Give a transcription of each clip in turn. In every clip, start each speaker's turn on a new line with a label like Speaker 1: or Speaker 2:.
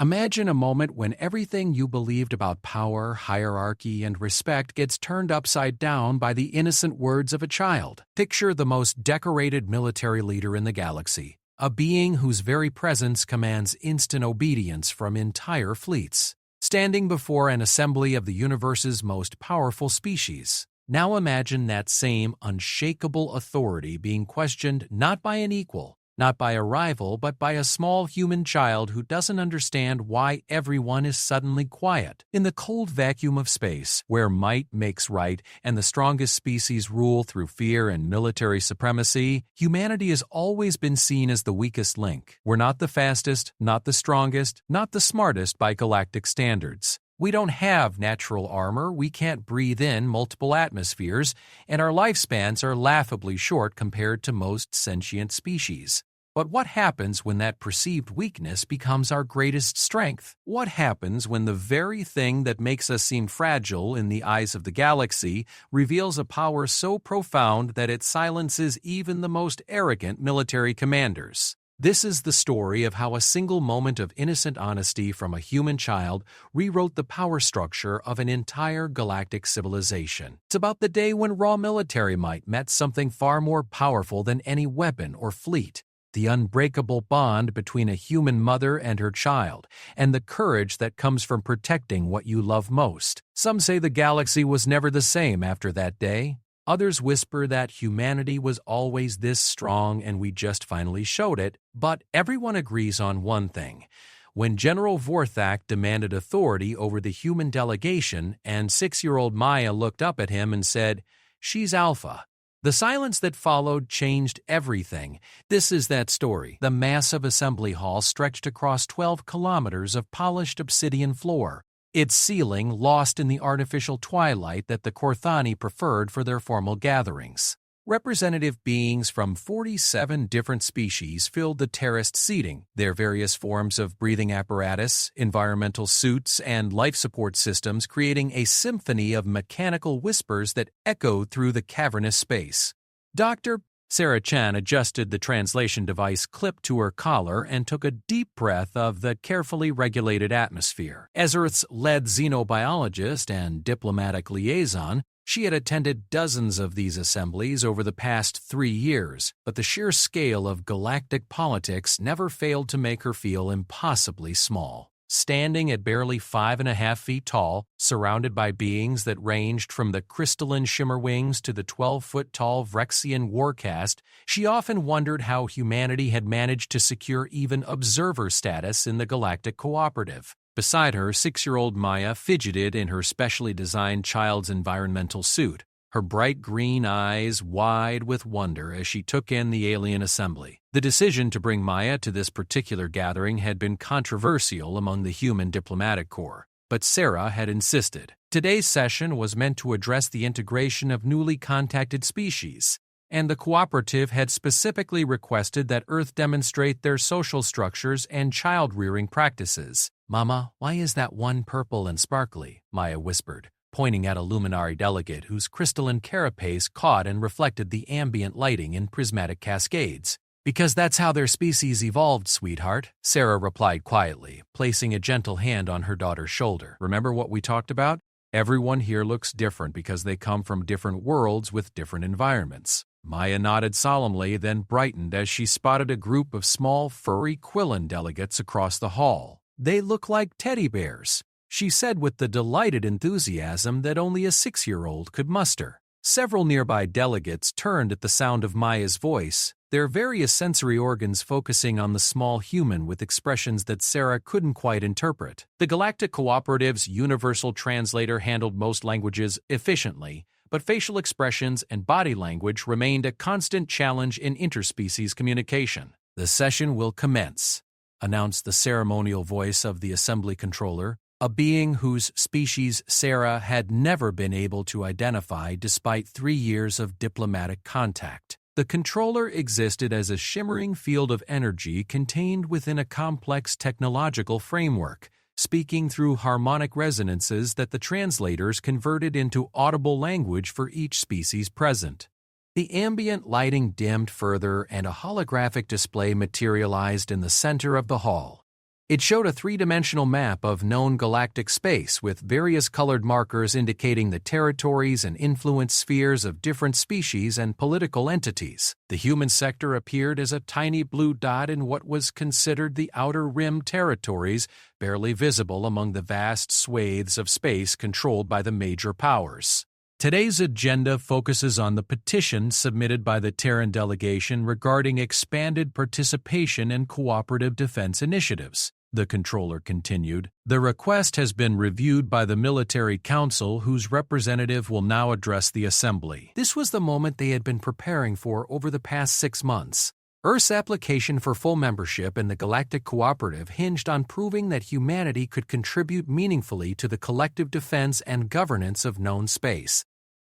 Speaker 1: Imagine a moment when everything you believed about power, hierarchy, and respect gets turned upside down by the innocent words of a child. Picture the most decorated military leader in the galaxy, a being whose very presence commands instant obedience from entire fleets, standing before an assembly of the universe's most powerful species. Now imagine that same unshakable authority being questioned not by an equal, not by a rival, but by a small human child who doesn't understand why everyone is suddenly quiet. In the cold vacuum of space, where might makes right and the strongest species rule through fear and military supremacy, humanity has always been seen as the weakest link. We're not the fastest, not the strongest, not the smartest by galactic standards. We don't have natural armor, we can't breathe in multiple atmospheres, and our lifespans are laughably short compared to most sentient species. But what happens when that perceived weakness becomes our greatest strength? What happens when the very thing that makes us seem fragile in the eyes of the galaxy reveals a power so profound that it silences even the most arrogant military commanders? This is the story of how a single moment of innocent honesty from a human child rewrote the power structure of an entire galactic civilization. It's about the day when raw military might met something far more powerful than any weapon or fleet. The unbreakable bond between a human mother and her child, and the courage that comes from protecting what you love most. Some say the galaxy was never the same after that day. Others whisper that humanity was always this strong and we just finally showed it, but everyone agrees on one thing. When General Vorthak demanded authority over the human delegation and 6-year-old Maya looked up at him and said, "She's Alpha," the silence that followed changed everything. This is that story. The massive assembly hall stretched across 12 kilometers of polished obsidian floor, its ceiling lost in the artificial twilight that the Korthani preferred for their formal gatherings. Representative beings from 47 different species filled the terraced seating, their various forms of breathing apparatus, environmental suits, and life support systems creating a symphony of mechanical whispers that echoed through the cavernous space. Dr. Sarah Chan adjusted the translation device clipped to her collar and took a deep breath of the carefully regulated atmosphere. As Earth's lead xenobiologist and diplomatic liaison, she had attended dozens of these assemblies over the past 3 years, but the sheer scale of galactic politics never failed to make her feel impossibly small. Standing at barely 5.5 feet tall, surrounded by beings that ranged from the crystalline shimmerwings to the 12-foot-tall Vrexian warcast, she often wondered how humanity had managed to secure even observer status in the Galactic Cooperative. Beside her, 6-year-old Maya fidgeted in her specially designed child's environmental suit, her bright green eyes wide with wonder as she took in the alien assembly. The decision to bring Maya to this particular gathering had been controversial among the human diplomatic corps, but Sarah had insisted. Today's session was meant to address the integration of newly contacted species, and the cooperative had specifically requested that Earth demonstrate their social structures and child-rearing practices. "Mama, why is that one purple and sparkly?" Maya whispered, pointing at a luminary delegate whose crystalline carapace caught and reflected the ambient lighting in prismatic cascades. "Because that's how their species evolved, sweetheart," Sarah replied quietly, placing a gentle hand on her daughter's shoulder. "Remember what we talked about? Everyone here looks different because they come from different worlds with different environments." Maya nodded solemnly, then brightened as she spotted a group of small, furry Quillen delegates across the hall. "They look like teddy bears," she said with the delighted enthusiasm that only a 6-year-old could muster. Several nearby delegates turned at the sound of Maya's voice, their various sensory organs focusing on the small human with expressions that Sarah couldn't quite interpret. The Galactic Cooperative's universal translator handled most languages efficiently, but facial expressions and body language remained a constant challenge in interspecies communication. "The session will commence," announced the ceremonial voice of the assembly controller, a being whose species Sarah had never been able to identify despite 3 years of diplomatic contact. The controller existed as a shimmering field of energy contained within a complex technological framework, speaking through harmonic resonances that the translators converted into audible language for each species present. The ambient lighting dimmed further and a holographic display materialized in the center of the hall. It showed a three-dimensional map of known galactic space with various colored markers indicating the territories and influence spheres of different species and political entities. The human sector appeared as a tiny blue dot in what was considered the outer rim territories, barely visible among the vast swathes of space controlled by the major powers. Today's agenda focuses on the petition submitted by the Terran delegation regarding expanded participation in cooperative defense initiatives. The controller continued. The request has been reviewed by the Military Council, whose representative will now address the Assembly. This was the moment they had been preparing for over the past 6 months. Earth's application for full membership in the Galactic Cooperative hinged on proving that humanity could contribute meaningfully to the collective defense and governance of known space.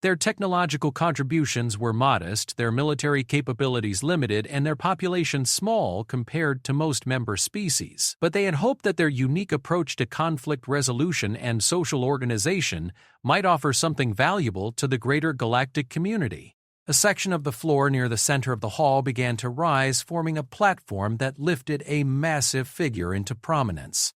Speaker 1: Their technological contributions were modest, their military capabilities limited, and their population small compared to most member species. But they had hoped that their unique approach to conflict resolution and social organization might offer something valuable to the greater galactic community. A section of the floor near the center of the hall began to rise, forming a platform that lifted a massive figure into prominence.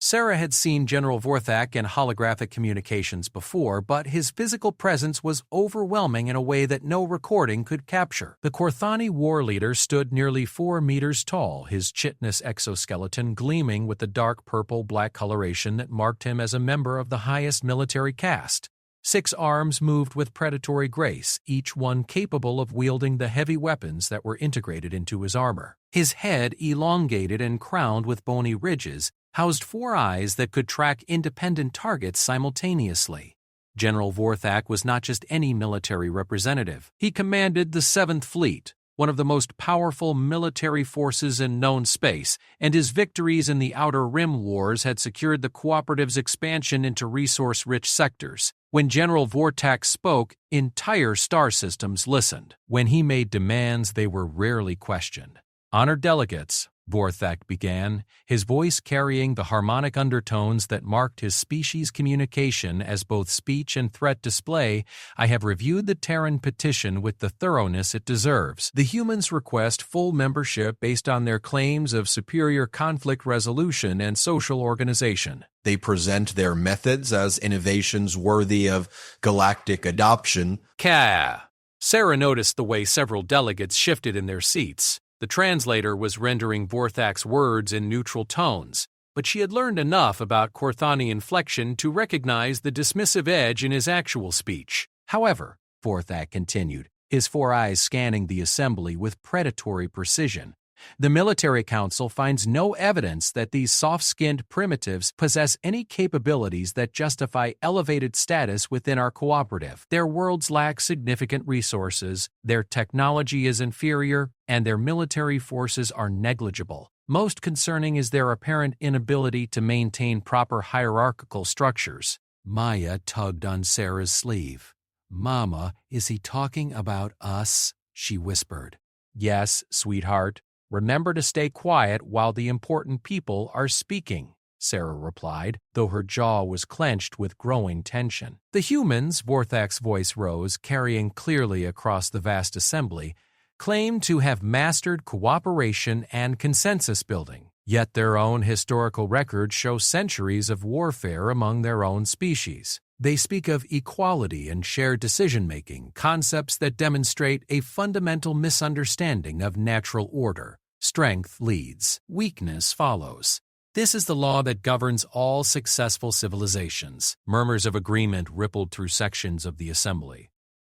Speaker 1: Sarah had seen General Vorthak in holographic communications before, but his physical presence was overwhelming in a way that no recording could capture. The Korthani war leader stood nearly 4 meters tall, his chitinous exoskeleton gleaming with the dark purple-black coloration that marked him as a member of the highest military caste. 6 arms moved with predatory grace, each one capable of wielding the heavy weapons that were integrated into his armor. His head, elongated and crowned with bony ridges, housed 4 eyes that could track independent targets simultaneously. General Vorthak was not just any military representative. He commanded the 7th Fleet, one of the most powerful military forces in known space, and his victories in the Outer Rim Wars had secured the Cooperative's expansion into resource-rich sectors. When General Vorthak spoke, entire star systems listened. When he made demands, they were rarely questioned. "Honored delegates," Vorthak began, his voice carrying the harmonic undertones that marked his species' communication as both speech and threat display, "I have reviewed the Terran petition with the thoroughness it deserves. The humans request full membership based on their claims of superior conflict resolution and social organization.
Speaker 2: They present their methods as innovations worthy of galactic adoption."
Speaker 1: Sarah noticed the way several delegates shifted in their seats. The translator was rendering Vorthak's words in neutral tones, but she had learned enough about Korthani inflection to recognize the dismissive edge in his actual speech. "However," Vorthak continued, his 4 eyes scanning the assembly with predatory precision, "the Military Council finds no evidence that these soft-skinned primitives possess any capabilities that justify elevated status within our cooperative. Their worlds lack significant resources, their technology is inferior, and their military forces are negligible. Most concerning is their apparent inability to maintain proper hierarchical structures." Maya tugged on Sarah's sleeve. "Mama, is he talking about us?" she whispered. "Yes, sweetheart. Remember to stay quiet while the important people are speaking," Sarah replied, though her jaw was clenched with growing tension. The humans, Vorthak's voice rose, carrying clearly across the vast assembly, claimed to have mastered cooperation and consensus building, yet their own historical records show centuries of warfare among their own species. They speak of equality and shared decision-making, concepts that demonstrate a fundamental misunderstanding of natural order. Strength leads, weakness follows. This is the law that governs all successful civilizations. Murmurs of agreement rippled through sections of the assembly.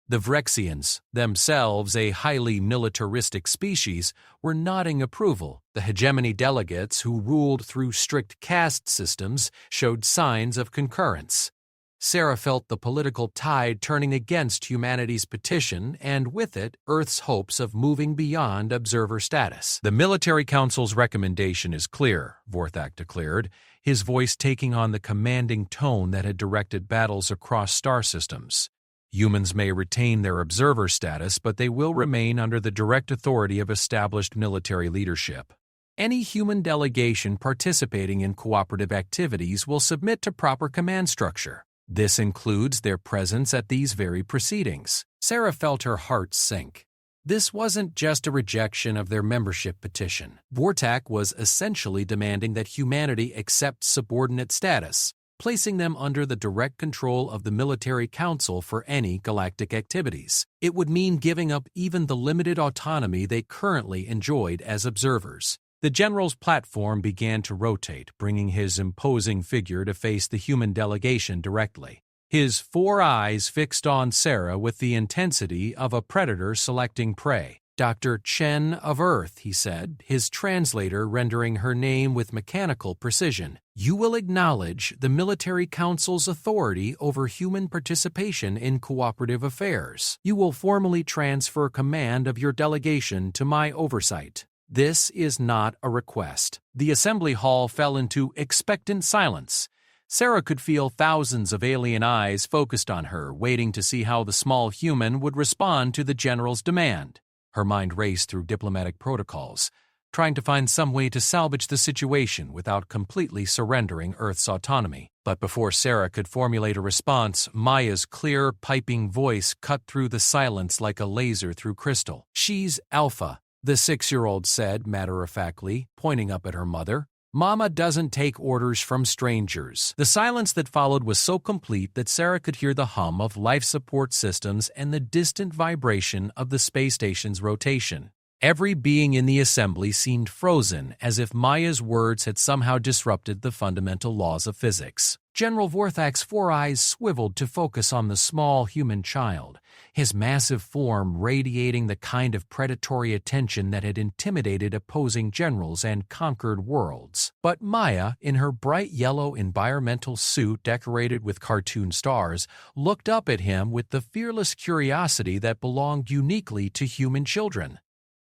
Speaker 1: The Vrexians, themselves a highly militaristic species, were nodding approval. The hegemony delegates, who ruled through strict caste systems, showed signs of concurrence. Sarah felt the political tide turning against humanity's petition, and with it, Earth's hopes of moving beyond observer status. "The Military Council's recommendation is clear," Vorthak declared, his voice taking on the commanding tone that had directed battles across star systems. "Humans may retain their observer status, but they will remain under the direct authority of established military leadership. Any human delegation participating in cooperative activities will submit to proper command structure. This includes their presence at these very proceedings." Sarah felt her heart sink. This wasn't just a rejection of their membership petition. Vortak was essentially demanding that humanity accept subordinate status, placing them under the direct control of the military council for any galactic activities. It would mean giving up even the limited autonomy they currently enjoyed as observers. The general's platform began to rotate, bringing his imposing figure to face the human delegation directly. His 4 eyes fixed on Sarah with the intensity of a predator selecting prey. "Dr. Chen of Earth," he said, his translator rendering her name with mechanical precision. "You will acknowledge the military council's authority over human participation in cooperative affairs. You will formally transfer command of your delegation to my oversight. This is not a request." The assembly hall fell into expectant silence. Sarah could feel thousands of alien eyes focused on her, waiting to see how the small human would respond to the general's demand. Her mind raced through diplomatic protocols, trying to find some way to salvage the situation without completely surrendering Earth's autonomy. But before Sarah could formulate a response, Maya's clear, piping voice cut through the silence like a laser through crystal. "She's Alpha," the 6-year-old said matter-of-factly, pointing up at her mother. "Mama doesn't take orders from strangers." The silence that followed was so complete that Sarah could hear the hum of life support systems and the distant vibration of the space station's rotation. Every being in the assembly seemed frozen, as if Maya's words had somehow disrupted the fundamental laws of physics. General Vorthak's 4 eyes swiveled to focus on the small human child, his massive form radiating the kind of predatory attention that had intimidated opposing generals and conquered worlds. But Maya, in her bright yellow environmental suit decorated with cartoon stars, looked up at him with the fearless curiosity that belonged uniquely to human children.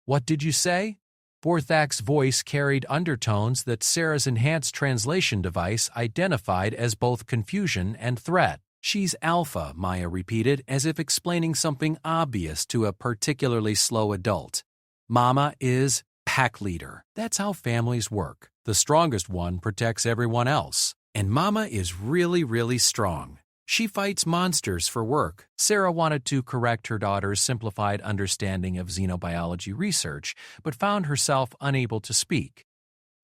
Speaker 1: "What did you say?" Vorthak's voice carried undertones that Sarah's enhanced translation device identified as both confusion and threat. "She's Alpha," Maya repeated, as if explaining something obvious to a particularly slow adult. "Mama is pack leader. That's how families work. The strongest one protects everyone else. And Mama is really, really strong. She fights monsters for work." Sarah wanted to correct her daughter's simplified understanding of xenobiology research, but found herself unable to speak.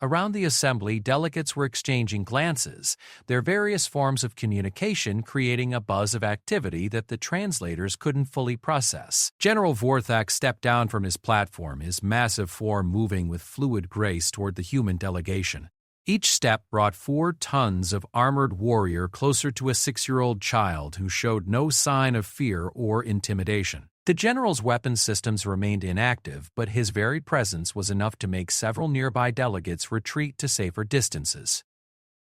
Speaker 1: Around the assembly, delegates were exchanging glances, their various forms of communication creating a buzz of activity that the translators couldn't fully process. General Vorthak stepped down from his platform, his massive form moving with fluid grace toward the human delegation. Each step brought 4 tons of armored warrior closer to a 6-year-old child who showed no sign of fear or intimidation. The general's weapon systems remained inactive, but his very presence was enough to make several nearby delegates retreat to safer distances.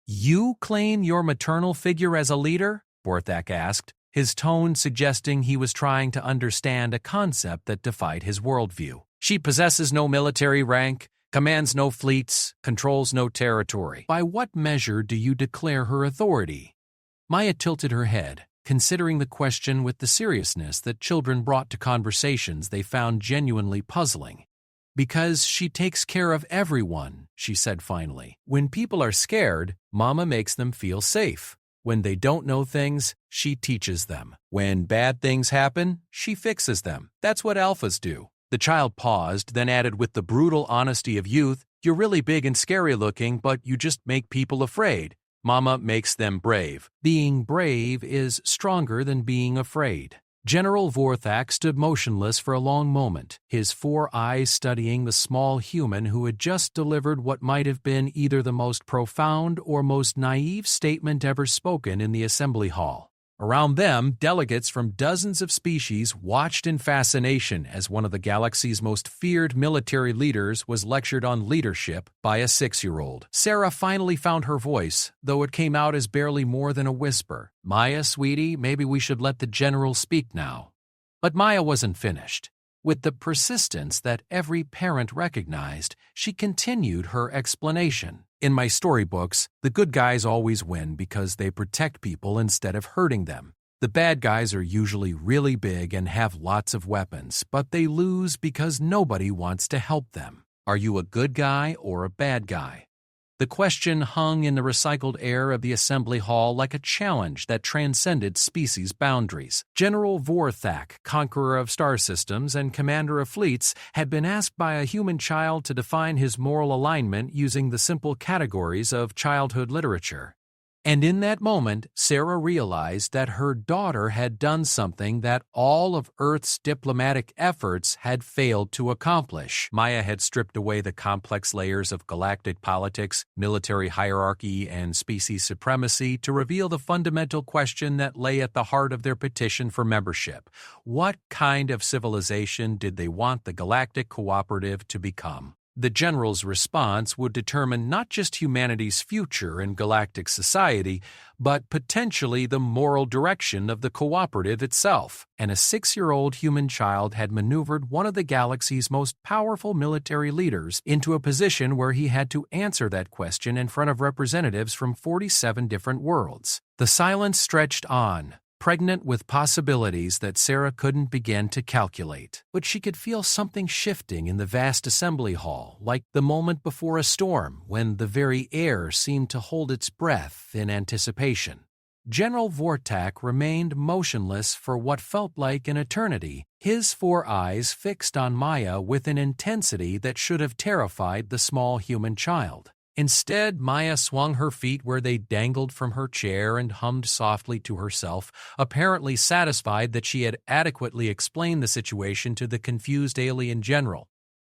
Speaker 1: "You claim your maternal figure as a leader?" Vorthak asked, his tone suggesting he was trying to understand a concept that defied his worldview. "She possesses no military rank, commands no fleets, controls no territory. By what measure do you declare her authority?" Maya tilted her head, considering the question with the seriousness that children brought to conversations they found genuinely puzzling. "Because she takes care of everyone," she said finally. "When people are scared, Mama makes them feel safe. When they don't know things, she teaches them. When bad things happen, she fixes them. That's what alphas do." The child paused, then added with the brutal honesty of youth, "You're really big and scary looking, but you just make people afraid. Mama makes them brave. Being brave is stronger than being afraid." General Vorthak stood motionless for a long moment, his 4 eyes studying the small human who had just delivered what might have been either the most profound or most naive statement ever spoken in the assembly hall. Around them, delegates from dozens of species watched in fascination as one of the galaxy's most feared military leaders was lectured on leadership by a 6-year-old. Sarah finally found her voice, though it came out as barely more than a whisper. "Maya, sweetie, maybe we should let the general speak now." But Maya wasn't finished. With the persistence that every parent recognized, she continued her explanation. "In my storybooks, the good guys always win because they protect people instead of hurting them. The bad guys are usually really big and have lots of weapons, but they lose because nobody wants to help them. Are you a good guy or a bad guy?" The question hung in the recycled air of the assembly hall like a challenge that transcended species boundaries. General Vorthak, conqueror of star systems and commander of fleets, had been asked by a human child to define his moral alignment using the simple categories of childhood literature. And in that moment, Sarah realized that her daughter had done something that all of Earth's diplomatic efforts had failed to accomplish. Maya had stripped away the complex layers of galactic politics, military hierarchy, and species supremacy to reveal the fundamental question that lay at the heart of their petition for membership. What kind of civilization did they want the Galactic Cooperative to become? The general's response would determine not just humanity's future in galactic society, but potentially the moral direction of the cooperative itself. And a 6-year-old human child had maneuvered one of the galaxy's most powerful military leaders into a position where he had to answer that question in front of representatives from 47 different worlds. The silence stretched on, pregnant with possibilities that Sarah couldn't begin to calculate. But she could feel something shifting in the vast assembly hall, like the moment before a storm, when the very air seemed to hold its breath in anticipation. General Vortak remained motionless for what felt like an eternity, his 4 eyes fixed on Maya with an intensity that should have terrified the small human child. Instead, Maya swung her feet where they dangled from her chair and hummed softly to herself, apparently satisfied that she had adequately explained the situation to the confused alien general.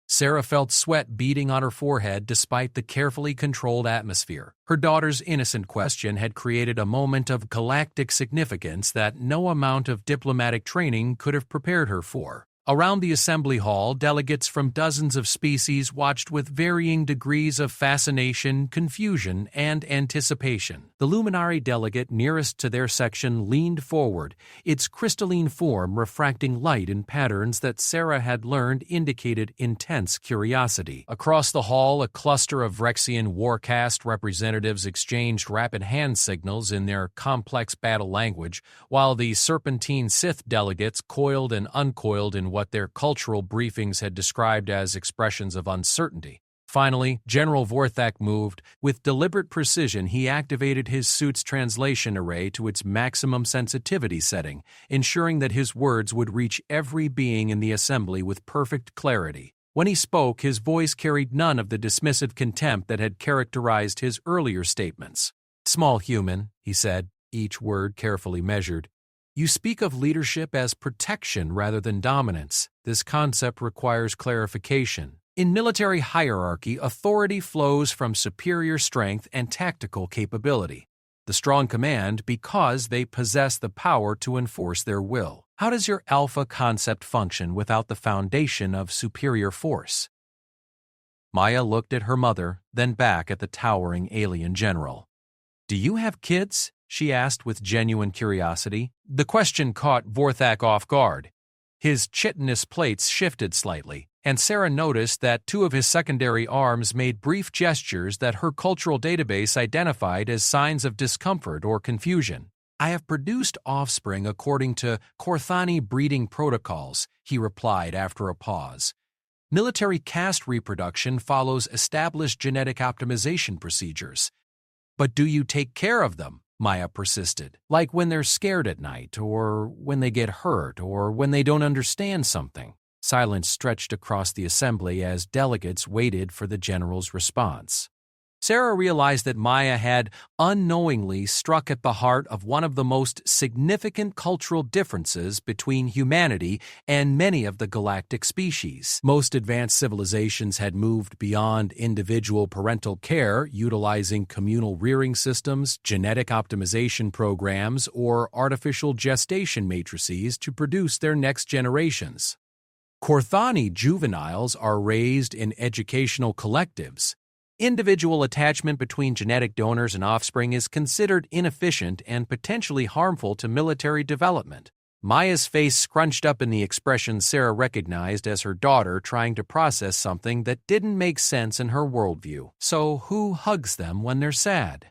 Speaker 1: Sarah felt sweat beading on her forehead despite the carefully controlled atmosphere. Her daughter's innocent question had created a moment of galactic significance that no amount of diplomatic training could have prepared her for. Around the assembly hall, delegates from dozens of species watched with varying degrees of fascination, confusion, and anticipation. The luminary delegate nearest to their section leaned forward, its crystalline form refracting light in patterns that Sarah had learned indicated intense curiosity. Across the hall, a cluster of Vrexian warcaste representatives exchanged rapid hand signals in their complex battle language, while the Serpentine Sith delegates coiled and uncoiled in what their cultural briefings had described as expressions of uncertainty. Finally, General Vorthak moved. With deliberate precision, he activated his suit's translation array to its maximum sensitivity setting, ensuring that his words would reach every being in the assembly with perfect clarity. When he spoke, his voice carried none of the dismissive contempt that had characterized his earlier statements. "Small human," he said, each word carefully measured. "You speak of leadership as protection rather than dominance. This concept requires clarification. In military hierarchy, authority flows from superior strength and tactical capability. The strong command because they possess the power to enforce their will. How does your alpha concept function without the foundation of superior force?" Maya looked at her mother, then back at the towering alien general. "Do you have kids?" she asked with genuine curiosity. The question caught Vorthak off guard. His chitinous plates shifted slightly, and Sarah noticed that 2 of his secondary arms made brief gestures that her cultural database identified as signs of discomfort or confusion. "I have produced offspring according to Korthani breeding protocols," he replied after a pause. "Military caste reproduction follows established genetic optimization procedures." "But do you take care of them?" Maya persisted. "Like when they're scared at night, or when they get hurt, or when they don't understand something." Silence stretched across the assembly as delegates waited for the general's response. Sarah realized that Maya had unknowingly struck at the heart of one of the most significant cultural differences between humanity and many of the galactic species. Most advanced civilizations had moved beyond individual parental care, utilizing communal rearing systems, genetic optimization programs, or artificial gestation matrices to produce their next generations. Korthani juveniles are raised in educational collectives. Individual attachment between genetic donors and offspring is considered inefficient and potentially harmful to military development. Maya's face scrunched up in the expression Sarah recognized as her daughter trying to process something that didn't make sense in her worldview. So who hugs them when they're sad?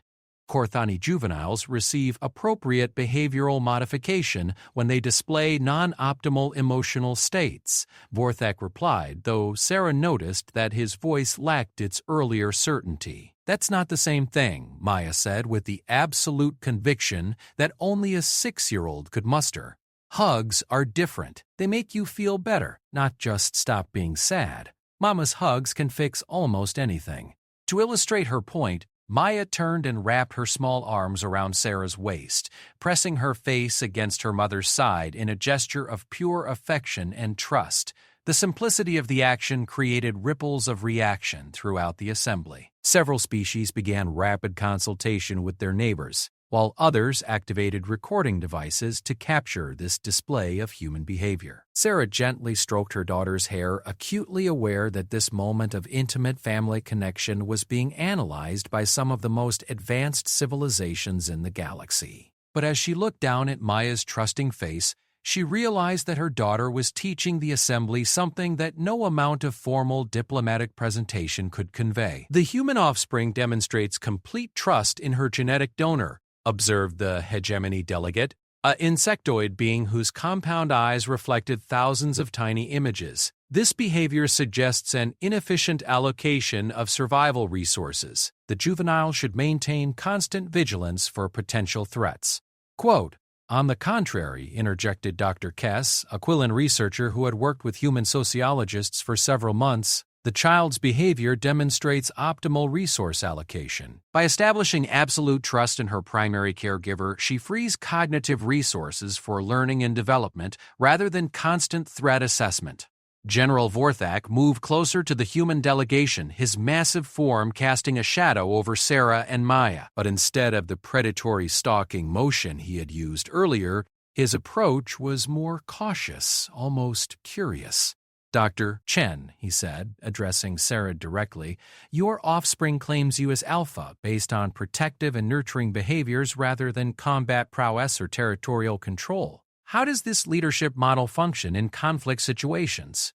Speaker 1: Korthani juveniles receive appropriate behavioral modification when they display non-optimal emotional states, Vorthak replied, though Sarah noticed that his voice lacked its earlier certainty. "That's not the same thing," Maya said with the absolute conviction that only a 6-year-old could muster. "Hugs are different. They make you feel better, not just stop being sad. Mama's hugs can fix almost anything." To illustrate her point, Maya turned and wrapped her small arms around Sarah's waist, pressing her face against her mother's side in a gesture of pure affection and trust. The simplicity of the action created ripples of reaction throughout the assembly. Several species began rapid consultation with their neighbors, while others activated recording devices to capture this display of human behavior. Sarah gently stroked her daughter's hair, acutely aware that this moment of intimate family connection was being analyzed by some of the most advanced civilizations in the galaxy. But as she looked down at Maya's trusting face, she realized that her daughter was teaching the assembly something that no amount of formal diplomatic presentation could convey. "The human offspring demonstrates complete trust in her genetic donor," observed the hegemony delegate, an insectoid being whose compound eyes reflected thousands of tiny images. "This behavior suggests an inefficient allocation of survival resources. The juvenile should maintain constant vigilance for potential threats." Quote, "On the contrary," interjected Dr. Kess, a Quillen researcher who had worked with human sociologists for several months, "the child's behavior demonstrates optimal resource allocation. By establishing absolute trust in her primary caregiver, she frees cognitive resources for learning and development rather than constant threat assessment." General Vorthak moved closer to the human delegation, his massive form casting a shadow over Sarah and Maya. But instead of the predatory stalking motion he had used earlier, his approach was more cautious, almost curious. "Dr. Chen," he said, addressing Sarah directly, "your offspring claims you as alpha based on protective and nurturing behaviors rather than combat prowess or territorial control. How does this leadership model function in conflict situations?"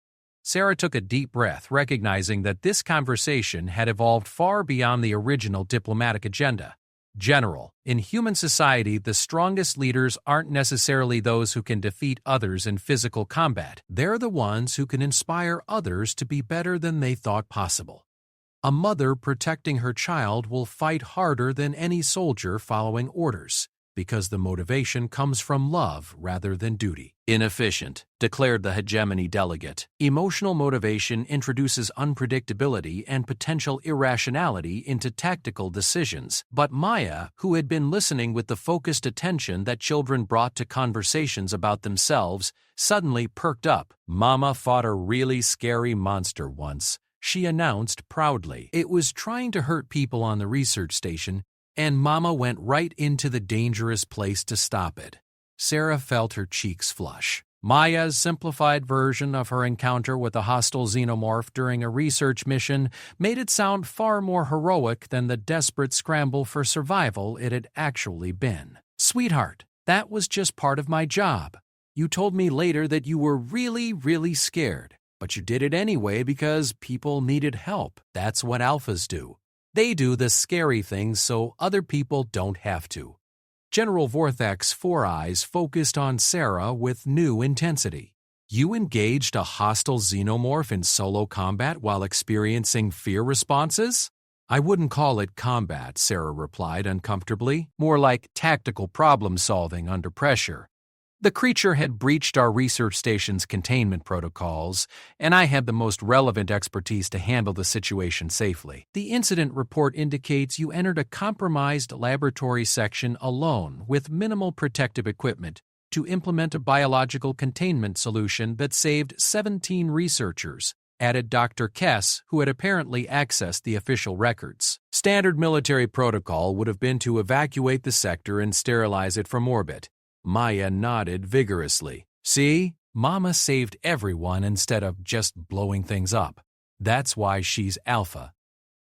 Speaker 1: Sarah took a deep breath, recognizing that this conversation had evolved far beyond the original diplomatic agenda. "General, in human society, the strongest leaders aren't necessarily those who can defeat others in physical combat. They're the ones who can inspire others to be better than they thought possible. A mother protecting her child will fight harder than any soldier following orders, because the motivation comes from love rather than duty." "Inefficient," declared the hegemony delegate. "Emotional motivation introduces unpredictability and potential irrationality into tactical decisions." But Maya, who had been listening with the focused attention that children brought to conversations about themselves, suddenly perked up. "Mama fought a really scary monster once," she announced proudly. "It was trying to hurt people on the research station, and Mama went right into the dangerous place to stop it." Sarah felt her cheeks flush. Maya's simplified version of her encounter with a hostile xenomorph during a research mission made it sound far more heroic than the desperate scramble for survival it had actually been. "Sweetheart, that was just part of my job. You told me later that you were really, really scared, but you did it anyway because people needed help. That's what alphas do. They do the scary things so other people don't have to." General Vorthak's four eyes focused on Sarah with new intensity. "You engaged a hostile xenomorph in solo combat while experiencing fear responses?" "I wouldn't call it combat," Sarah replied uncomfortably. "More like tactical problem-solving under pressure. The creature had breached our research station's containment protocols, and I had the most relevant expertise to handle the situation safely. The incident report indicates you entered a compromised laboratory section alone with minimal protective equipment to implement a biological containment solution that saved 17 researchers," added Dr. Kess, who had apparently accessed the official records. "Standard military protocol would have been to evacuate the sector and sterilize it from orbit." Maya nodded vigorously. "See? Mama saved everyone instead of just blowing things up. That's why she's alpha."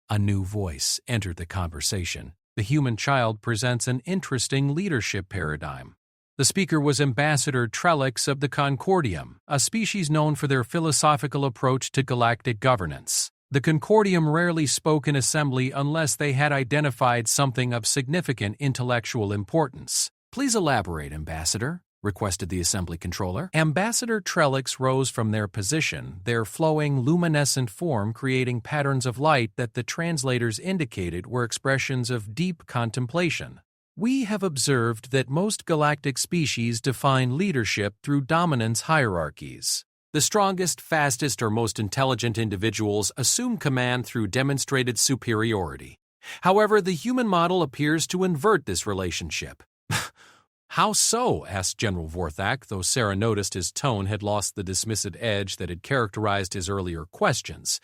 Speaker 1: A new voice entered the conversation. The human child presents an interesting leadership paradigm. The speaker was Ambassador Trellix of the Concordium, a species known for their philosophical approach to galactic governance. The Concordium rarely spoke in assembly unless they had identified something of significant intellectual importance. "Please elaborate, Ambassador." requested the assembly controller. Ambassador Trellix rose from their position, their flowing, luminescent form creating patterns of light that the translators indicated were expressions of deep contemplation. We have observed that most galactic species define leadership through dominance hierarchies. The strongest, fastest, or most intelligent individuals assume command through demonstrated superiority. However, the human model appears to invert this relationship. How so? Asked General Vorthak, though Sarah noticed his tone had lost the dismissive edge that had characterized his earlier questions.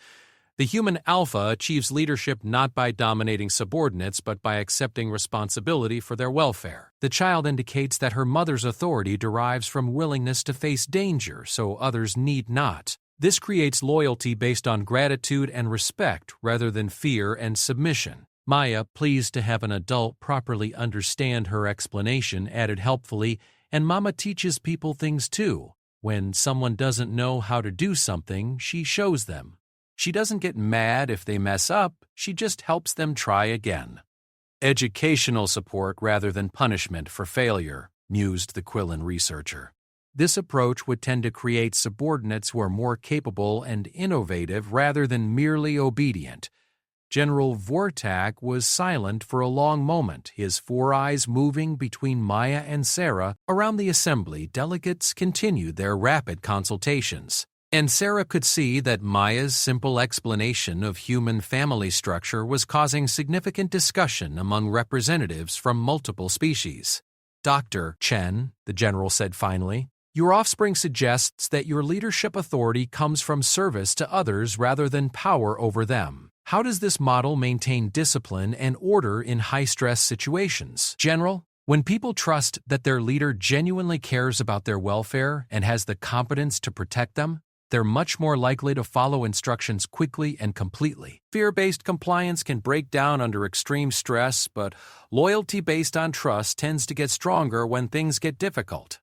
Speaker 1: The human alpha achieves leadership not by dominating subordinates but by accepting responsibility for their welfare. The child indicates that her mother's authority derives from willingness to face danger, so others need not. This creates loyalty based on gratitude and respect rather than fear and submission. Maya, pleased to have an adult properly understand her explanation, added helpfully, and Mama teaches people things too. When someone doesn't know how to do something, she shows them. She doesn't get mad if they mess up, she just helps them try again. Educational support rather than punishment for failure, mused the Quillen researcher. This approach would tend to create subordinates who are more capable and innovative rather than merely obedient. General Vortak was silent for a long moment, his four eyes moving between Maya and Sarah. Around the assembly, delegates continued their rapid consultations. And Sarah could see that Maya's simple explanation of human family structure was causing significant discussion among representatives from multiple species. Dr. Chen, the general said finally, your offspring suggests that your leadership authority comes from service to others rather than power over them. How does this model maintain discipline and order in high-stress situations? General, when people trust that their leader genuinely cares about their welfare and has the competence to protect them, they're much more likely to follow instructions quickly and completely. Fear-based compliance can break down under extreme stress, but loyalty based on trust tends to get stronger when things get difficult.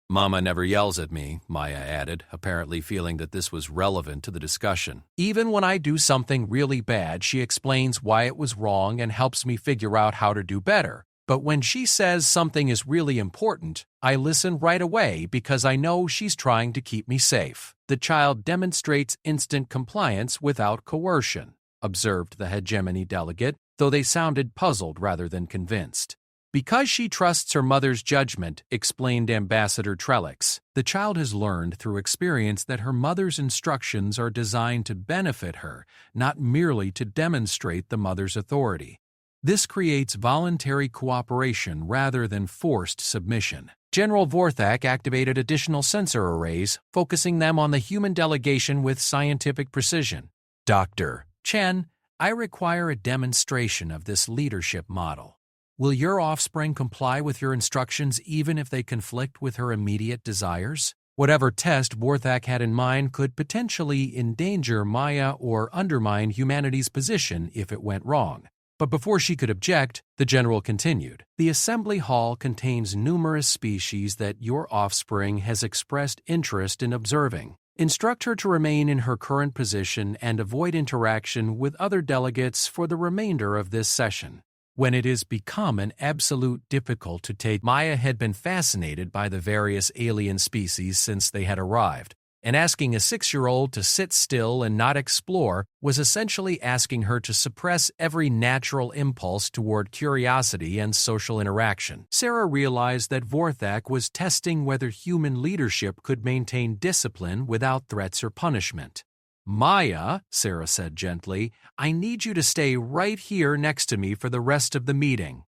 Speaker 1: Mama never yells at me, Maya added, apparently feeling that this was relevant to the discussion. Even when I do something really bad, she explains why it was wrong and helps me figure out how to do better. But when she says something is really important, I listen right away because I know she's trying to keep me safe. The child demonstrates instant compliance without coercion, observed the hegemony delegate, though they sounded puzzled rather than convinced. Because she trusts her mother's judgment, explained Ambassador Trellix, the child has learned through experience that her mother's instructions are designed to benefit her, not merely to demonstrate the mother's authority. This creates voluntary cooperation rather than forced submission. General Vorthak activated additional sensor arrays, focusing them on the human delegation with scientific precision. Dr. Chen, I require a demonstration of this leadership model. Will your offspring comply with your instructions even if they conflict with her immediate desires? Whatever test Vorthak had in mind could potentially endanger Maya or undermine humanity's position if it went wrong. But before she could object, the general continued, the assembly hall contains numerous species that your offspring has expressed interest in observing. Instruct her to remain in her current position and avoid interaction with other delegates for the remainder of this session. When it has become an absolute difficult to take, Maya had been fascinated by the various alien species since they had arrived, and asking a 6-year-old to sit still and not explore was essentially asking her to suppress every natural impulse toward curiosity and social interaction. Sarah realized that Vorthak was testing whether human leadership could maintain discipline without threats or punishment. Maya, Sarah said gently, I need you to stay right here next to me for the rest of the meeting.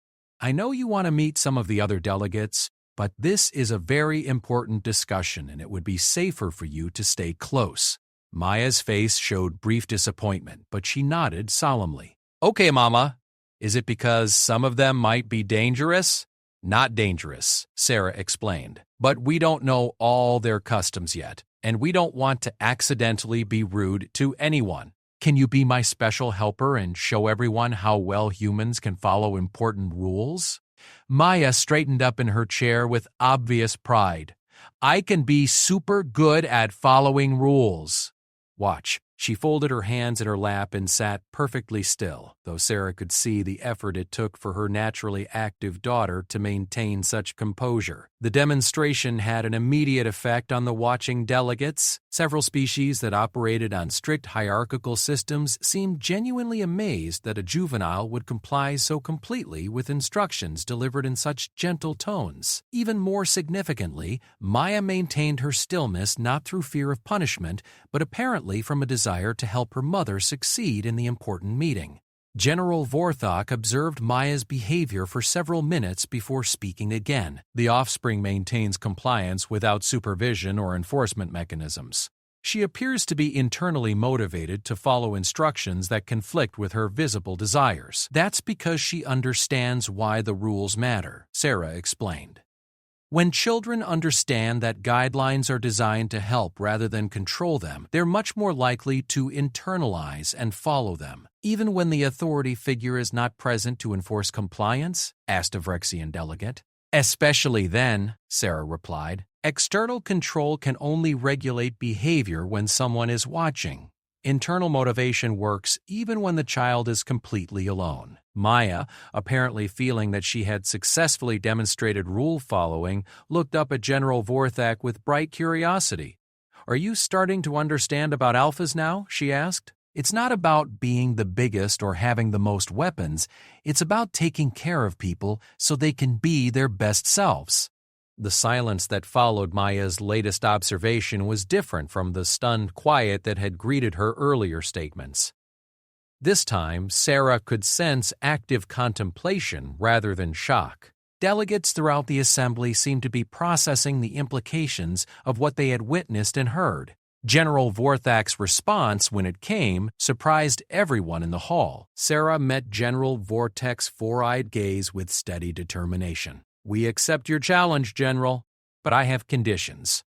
Speaker 1: I know you want to meet some of the other delegates, but this is a very important discussion and it would be safer for you to stay close. Maya's face showed brief disappointment, but she nodded solemnly. Okay, Mama. Is it because some of them might be dangerous? Not dangerous, Sarah explained, but we don't know all their customs yet, and we don't want to accidentally be rude to anyone. Can you be my special helper and show everyone how well humans can follow important rules? Maya straightened up in her chair with obvious pride. I can be super good at following rules. Watch, She folded her hands in her lap and sat perfectly still, though Sarah could see the effort it took for her naturally active daughter to maintain such composure. The demonstration had an immediate effect on the watching delegates. Several species that operated on strict hierarchical systems seemed genuinely amazed that a juvenile would comply so completely with instructions delivered in such gentle tones. Even more significantly, Maya maintained her stillness not through fear of punishment, but apparently from a desire to help her mother succeed in the important meeting. General Vorthok observed Maya's behavior for several minutes before speaking again. The offspring maintains compliance without supervision or enforcement mechanisms. She appears to be internally motivated to follow instructions that conflict with her visible desires. That's because she understands why the rules matter, Sarah explained. When children understand that guidelines are designed to help rather than control them, they're much more likely to internalize and follow them. Even when the authority figure is not present to enforce compliance? Asked a Vrexian delegate. Especially then, Sarah replied. External control can only regulate behavior when someone is watching. Internal motivation works even when the child is completely alone. Maya, apparently feeling that she had successfully demonstrated rule following, looked up at General Vorthak with bright curiosity. "Are you starting to understand about alphas now?" she asked. "It's not about being the biggest or having the most weapons. It's about taking care of people so they can be their best selves." The silence that followed Maya's latest observation was different from the stunned quiet that had greeted her earlier statements. This time, Sarah could sense active contemplation rather than shock. Delegates throughout the assembly seemed to be processing the implications of what they had witnessed and heard. General Vorthak's response, when it came, surprised everyone in the hall. Sarah met General Vortek's four-eyed gaze with steady determination. "We accept your challenge, General, but I have conditions."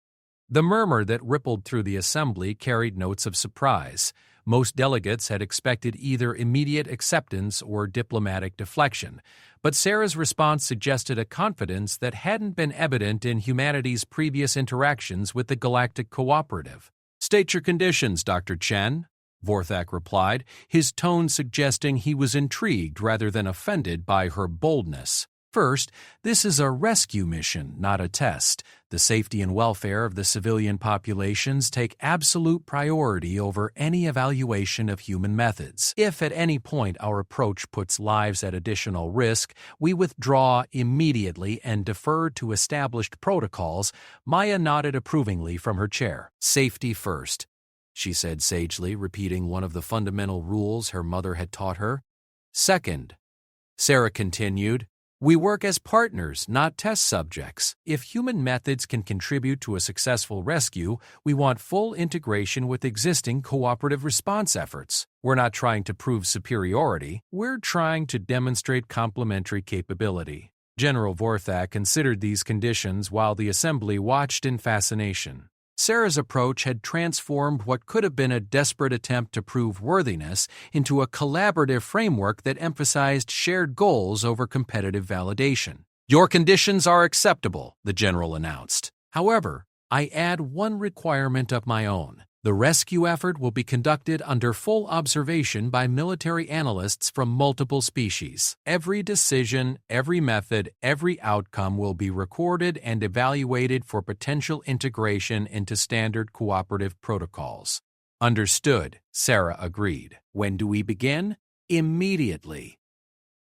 Speaker 1: The murmur that rippled through the assembly carried notes of surprise. Most delegates had expected either immediate acceptance or diplomatic deflection, but Sarah's response suggested a confidence that hadn't been evident in humanity's previous interactions with the Galactic Cooperative. "State your conditions, Dr. Chen," Vorthak replied, his tone suggesting he was intrigued rather than offended by her boldness. "First, this is a rescue mission, not a test. The safety and welfare of the civilian populations take absolute priority over any evaluation of human methods. If at any point our approach puts lives at additional risk, we withdraw immediately and defer to established protocols." Maya nodded approvingly from her chair. "Safety first," she said sagely, repeating one of the fundamental rules her mother had taught her. "Second," Sarah continued, "we work as partners, not test subjects. If human methods can contribute to a successful rescue, we want full integration with existing cooperative response efforts. We're not trying to prove superiority. We're trying to demonstrate complementary capability." General Vorthak considered these conditions while the assembly watched in fascination. Sarah's approach had transformed what could have been a desperate attempt to prove worthiness into a collaborative framework that emphasized shared goals over competitive validation. "Your conditions are acceptable," the general announced. "However, I add one requirement of my own. The rescue effort will be conducted under full observation by military analysts from multiple species. Every decision, every method, every outcome will be recorded and evaluated for potential integration into standard cooperative protocols." "Understood," Sarah agreed. "When do we begin?" "Immediately.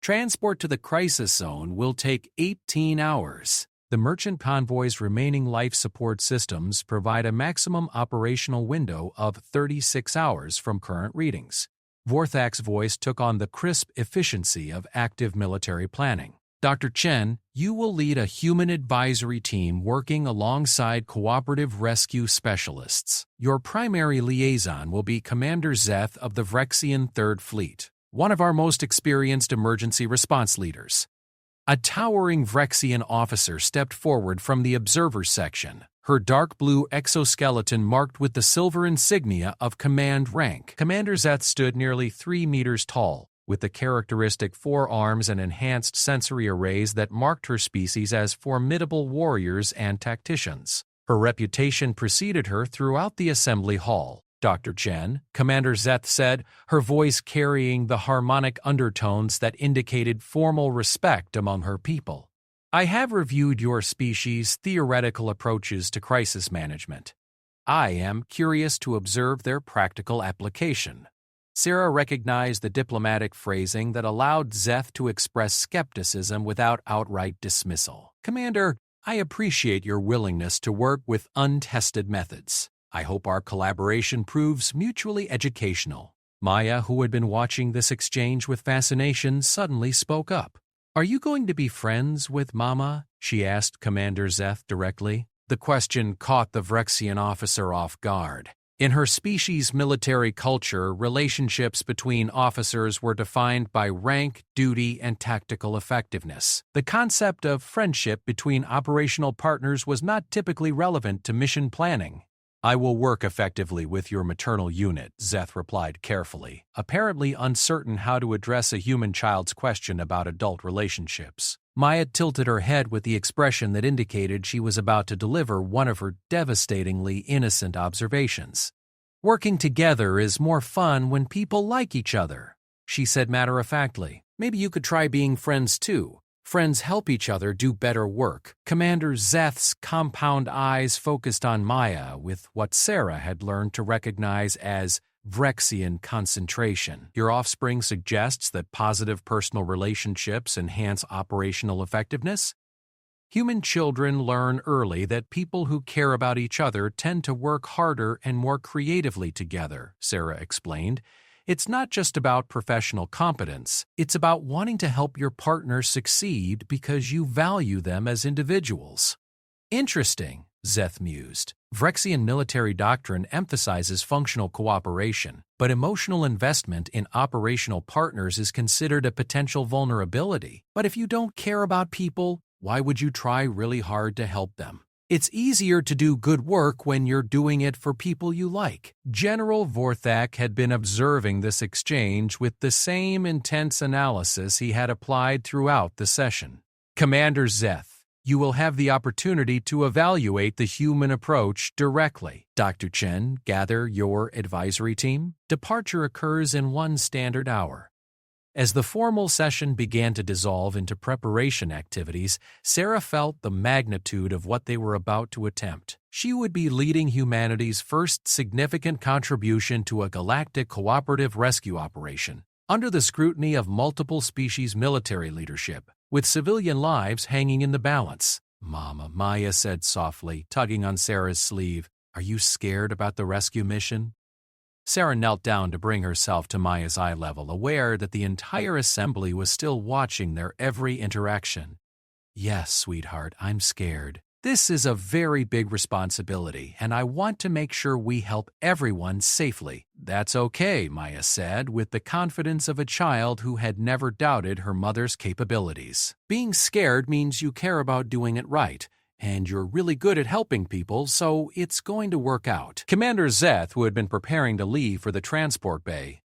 Speaker 1: Transport to the crisis zone will take 18 hours. The merchant convoy's remaining life support systems provide a maximum operational window of 36 hours from current readings." Vorthak's voice took on the crisp efficiency of active military planning. "Dr. Chen, you will lead a human advisory team working alongside cooperative rescue specialists. Your primary liaison will be Commander Zeth of the Vrexian Third Fleet, one of our most experienced emergency response leaders." A towering Vrexian officer stepped forward from the observers section, her dark blue exoskeleton marked with the silver insignia of command rank. Commander Zeth stood nearly 3 meters tall, with the characteristic forearms and enhanced sensory arrays that marked her species as formidable warriors and tacticians. Her reputation preceded her throughout the assembly hall. Dr. Chen, Commander Zeth said, her voice carrying the harmonic undertones that indicated formal respect among her people. I have reviewed your species' theoretical approaches to crisis management. I am curious to observe their practical application. Sarah recognized the diplomatic phrasing that allowed Zeth to express skepticism without outright dismissal. Commander, I appreciate your willingness to work with untested methods. I hope our collaboration proves mutually educational. Maya, who had been watching this exchange with fascination, suddenly spoke up. Are you going to be friends with Mama? She asked Commander Zeth directly. The question caught the Vrexian officer off guard. In her species' military culture, relationships between officers were defined by rank, duty, and tactical effectiveness. The concept of friendship between operational partners was not typically relevant to mission planning. I will work effectively with your maternal unit, Zeth replied carefully, apparently uncertain how to address a human child's question about adult relationships. Maya tilted her head with the expression that indicated she was about to deliver one of her devastatingly innocent observations. Working together is more fun when people like each other, she said matter-of-factly. Maybe you could try being friends too. Friends help each other do better work. Commander Zeth's compound eyes focused on Maya with what Sarah had learned to recognize as Vrexian concentration. Your offspring suggests that positive personal relationships enhance operational effectiveness? Human children learn early that people who care about each other tend to work harder and more creatively together, Sarah explained. It's not just about professional competence, it's about wanting to help your partner succeed because you value them as individuals. Interesting, Zeth mused. Vrexian military doctrine emphasizes functional cooperation, but emotional investment in operational partners is considered a potential vulnerability. But if you don't care about people, why would you try really hard to help them? It's easier to do good work when you're doing it for people you like. General Vorthak had been observing this exchange with the same intense analysis he had applied throughout the session. Commander Zeth, you will have the opportunity to evaluate the human approach directly. Dr. Chen, gather your advisory team. Departure occurs in 1 standard hour. As the formal session began to dissolve into preparation activities, Sarah felt the magnitude of what they were about to attempt. She would be leading humanity's first significant contribution to a galactic cooperative rescue operation, under the scrutiny of multiple species military leadership, with civilian lives hanging in the balance. Mama, Maya said softly, tugging on Sarah's sleeve. Are you scared about the rescue mission? Sarah knelt down to bring herself to Maya's eye level, aware that the entire assembly was still watching their every interaction. Yes, sweetheart, I'm scared. This is a very big responsibility, and I want to make sure we help everyone safely. That's okay, Maya said, with the confidence of a child who had never doubted her mother's capabilities. Being scared means you care about doing it right, and you're really good at helping people, so it's going to work out. Commander Zeth, who had been preparing to leave for the transport bay,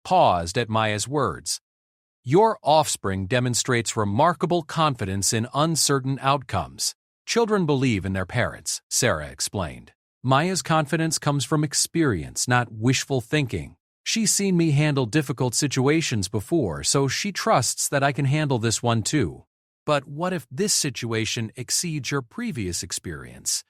Speaker 1: paused at Maya's words. Your offspring demonstrates remarkable confidence in uncertain outcomes. Children believe in their parents, Sarah explained. Maya's confidence comes from experience, not wishful thinking. She's seen me handle difficult situations before, so she trusts that I can handle this one too. But what if this situation exceeds your previous experience?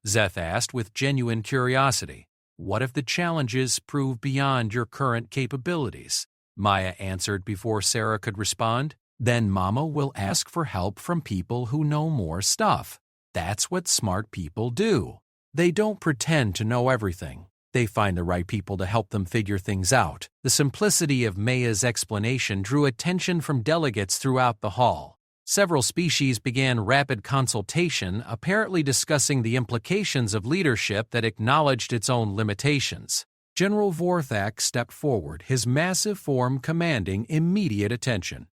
Speaker 1: Zeth asked with genuine curiosity. What if the challenges prove beyond your current capabilities? Maya answered before Sarah could respond. Then Mama will ask for help from people who know more stuff. That's what smart people do. They don't pretend to know everything. They find the right people to help them figure things out. The simplicity of Maya's explanation drew attention from delegates throughout the hall. Several species began rapid consultation, apparently discussing the implications of leadership that acknowledged its own limitations. General Vorthak stepped forward, his massive form commanding immediate attention.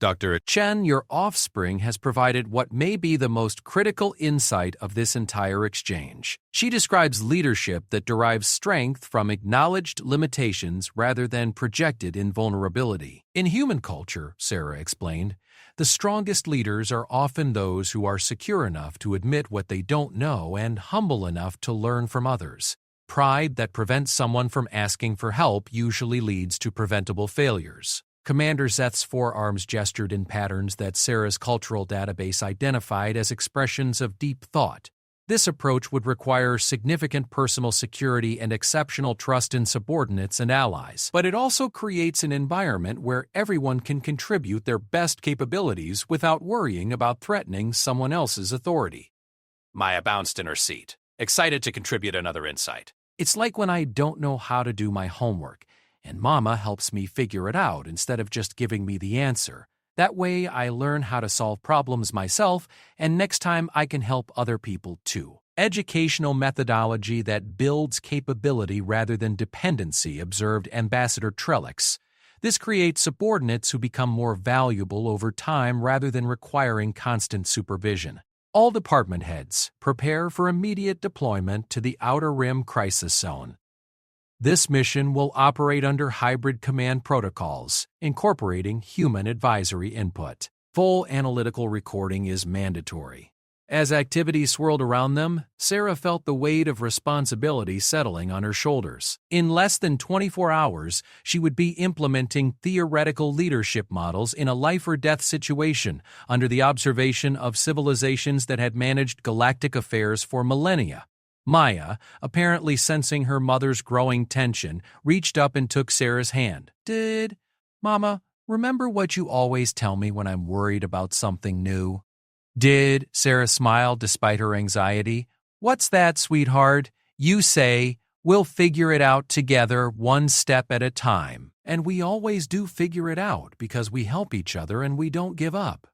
Speaker 1: Dr. Chen, your offspring has provided what may be the most critical insight of this entire exchange. She describes leadership that derives strength from acknowledged limitations rather than projected invulnerability. In human culture, Sarah explained, the strongest leaders are often those who are secure enough to admit what they don't know and humble enough to learn from others. pride that prevents someone from asking for help usually leads to preventable failures. Commander Zeth's forearms gestured in patterns that Sarah's cultural database identified as expressions of deep thought. This approach would require significant personal security and exceptional trust in subordinates and allies, but it also creates an environment where everyone can contribute their best capabilities without worrying about threatening someone else's authority. Maya bounced in her seat, excited to contribute another insight. It's like when I don't know how to do my homework, and Mama helps me figure it out instead of just giving me the answer. That way, I learn how to solve problems myself, and next time I can help other people too. Educational methodology that builds capability rather than dependency, observed Ambassador Trellix. This creates subordinates who become more valuable over time rather than requiring constant supervision. All department heads, prepare for immediate deployment to the Outer Rim Crisis Zone. This mission will operate under hybrid command protocols, incorporating human advisory input. Full analytical recording is mandatory. As activities swirled around them, Sarah felt the weight of responsibility settling on her shoulders. In less than 24 hours, she would be implementing theoretical leadership models in a life-or-death situation under the observation of civilizations that had managed galactic affairs for millennia. Maya, apparently sensing her mother's growing tension, reached up and took Sarah's hand. Mama, remember what you always tell me when I'm worried about something new? Sarah smiled despite her anxiety. What's that, sweetheart? You say, we'll figure it out together one step at a time. And we always do figure it out because we help each other and we don't give up.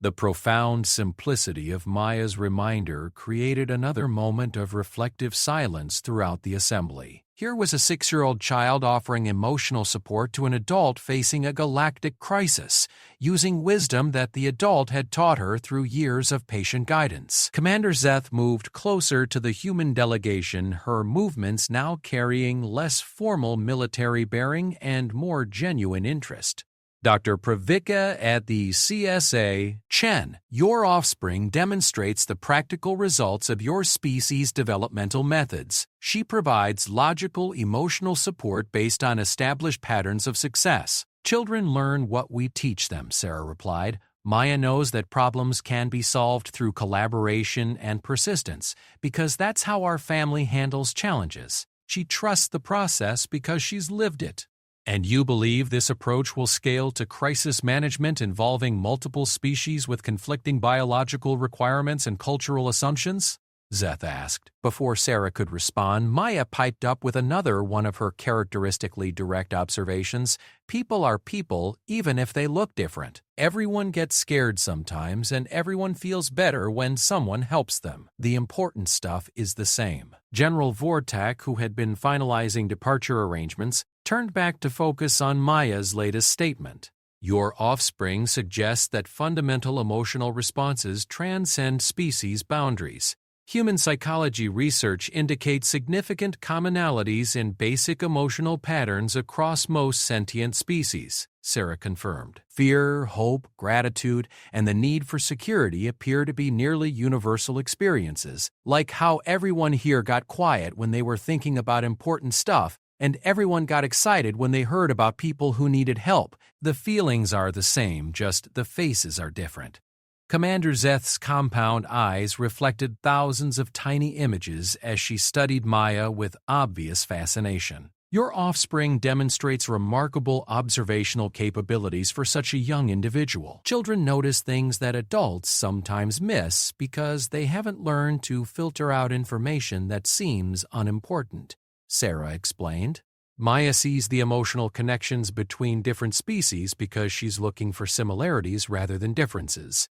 Speaker 1: The profound simplicity of Maya's reminder created another moment of reflective silence throughout the assembly. Here was a 6-year-old child offering emotional support to an adult facing a galactic crisis, using wisdom that the adult had taught her through years of patient guidance. Commander Zeth moved closer to the human delegation, her movements now carrying less formal military bearing and more genuine interest. Dr. Pravika at the CSA, Chen, your offspring demonstrates the practical results of your species' developmental methods. She provides logical, emotional support based on established patterns of success. Children learn what we teach them, Sarah replied. Maya knows that problems can be solved through collaboration and persistence because that's how our family handles challenges. She trusts the process because she's lived it. And you believe this approach will scale to crisis management involving multiple species with conflicting biological requirements and cultural assumptions? Zeth asked. Before Sarah could respond, Maya piped up with another one of her characteristically direct observations. People are people, even if they look different. Everyone gets scared sometimes, and everyone feels better when someone helps them. The important stuff is the same. General Vortak, who had been finalizing departure arrangements, turned back to focus on Maya's latest statement. Your offspring suggests that fundamental emotional responses transcend species boundaries. Human psychology research indicates significant commonalities in basic emotional patterns across most sentient species, Sarah confirmed. Fear, hope, gratitude, and the need for security appear to be nearly universal experiences, like how everyone here got quiet when they were thinking about important stuff, and everyone got excited when they heard about people who needed help. The feelings are the same, just the faces are different. Commander Zeth's compound eyes reflected thousands of tiny images as she studied Maya with obvious fascination. Your offspring demonstrates remarkable observational capabilities for such a young individual. Children notice things that adults sometimes miss because they haven't learned to filter out information that seems unimportant, Sarah explained. Maya sees the emotional connections between different species because she's looking for similarities rather than differences.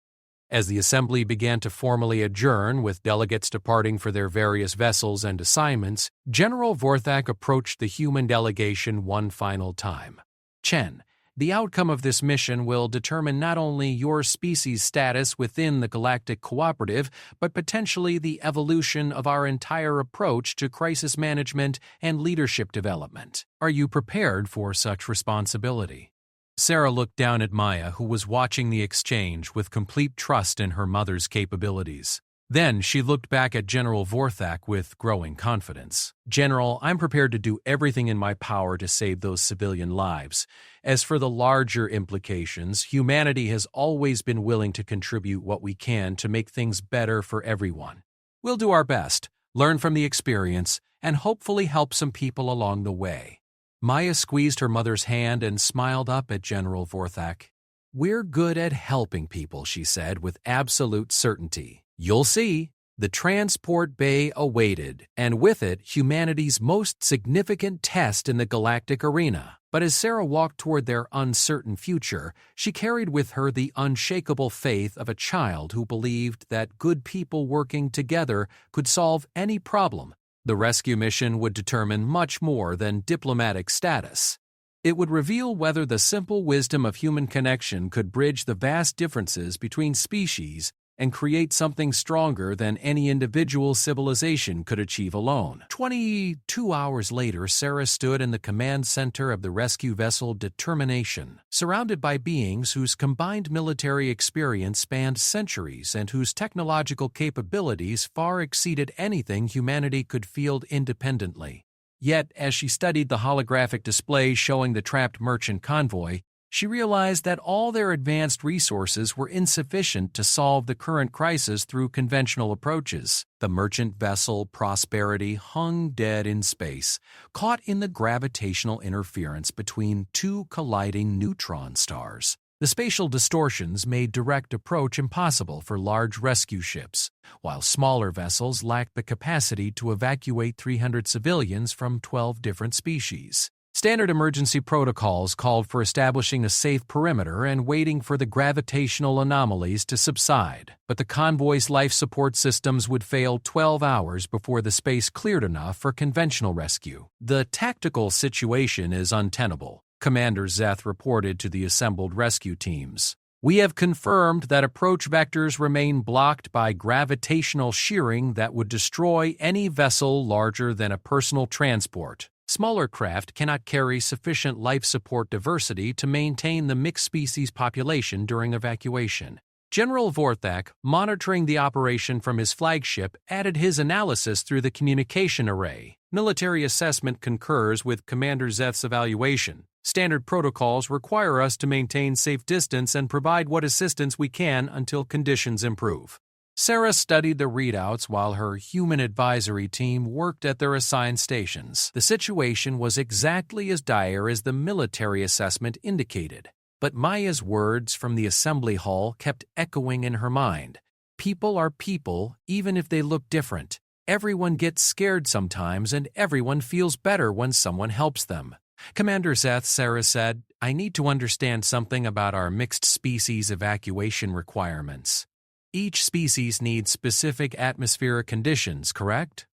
Speaker 1: As the assembly began to formally adjourn, with delegates departing for their various vessels and assignments, General Vorthak approached the human delegation one final time. Chen, the outcome of this mission will determine not only your species' status within the Galactic Cooperative, but potentially the evolution of our entire approach to crisis management and leadership development. Are you prepared for such responsibility? Sarah looked down at Maya, who was watching the exchange with complete trust in her mother's capabilities. Then she looked back at General Vorthak with growing confidence. "General, I'm prepared to do everything in my power to save those civilian lives. As for the larger implications, humanity has always been willing to contribute what we can to make things better for everyone. We'll do our best, learn from the experience, and hopefully help some people along the way." Maya squeezed her mother's hand and smiled up at General Vorthak. "We're good at helping people," she said with absolute certainty. "You'll see." The transport bay awaited, and with it, humanity's most significant test in the galactic arena. But as Sarah walked toward their uncertain future, she carried with her the unshakable faith of a child who believed that good people working together could solve any problem. The rescue mission would determine much more than diplomatic status. It would reveal whether the simple wisdom of human connection could bridge the vast differences between species and create something stronger than any individual civilization could achieve alone. 22 hours later, Sarah stood in the command center of the rescue vessel Determination, surrounded by beings whose combined military experience spanned centuries and whose technological capabilities far exceeded anything humanity could field independently. Yet, as she studied the holographic display showing the trapped merchant convoy, she realized that all their advanced resources were insufficient to solve the current crisis through conventional approaches. The merchant vessel Prosperity hung dead in space, caught in the gravitational interference between two colliding neutron stars. The spatial distortions made direct approach impossible for large rescue ships, while smaller vessels lacked the capacity to evacuate 300 civilians from 12 different species. Standard emergency protocols called for establishing a safe perimeter and waiting for the gravitational anomalies to subside, but the convoy's life support systems would fail 12 hours before the space cleared enough for conventional rescue. "The tactical situation is untenable," Commander Zeth reported to the assembled rescue teams. "We have confirmed that approach vectors remain blocked by gravitational shearing that would destroy any vessel larger than a personal transport. Smaller craft cannot carry sufficient life support diversity to maintain the mixed species population during evacuation." General Vorthak, monitoring the operation from his flagship, added his analysis through the communication array. "Military assessment concurs with Commander Zeth's evaluation. Standard protocols require us to maintain safe distance and provide what assistance we can until conditions improve." Sarah studied the readouts while her human advisory team worked at their assigned stations. The situation was exactly as dire as the military assessment indicated, but Maya's words from the assembly hall kept echoing in her mind. People are people, even if they look different. Everyone gets scared sometimes, and everyone feels better when someone helps them. "Commander Zeth," Sarah said, "I need to understand something about our mixed species evacuation requirements. Each species needs specific atmospheric conditions, correct?"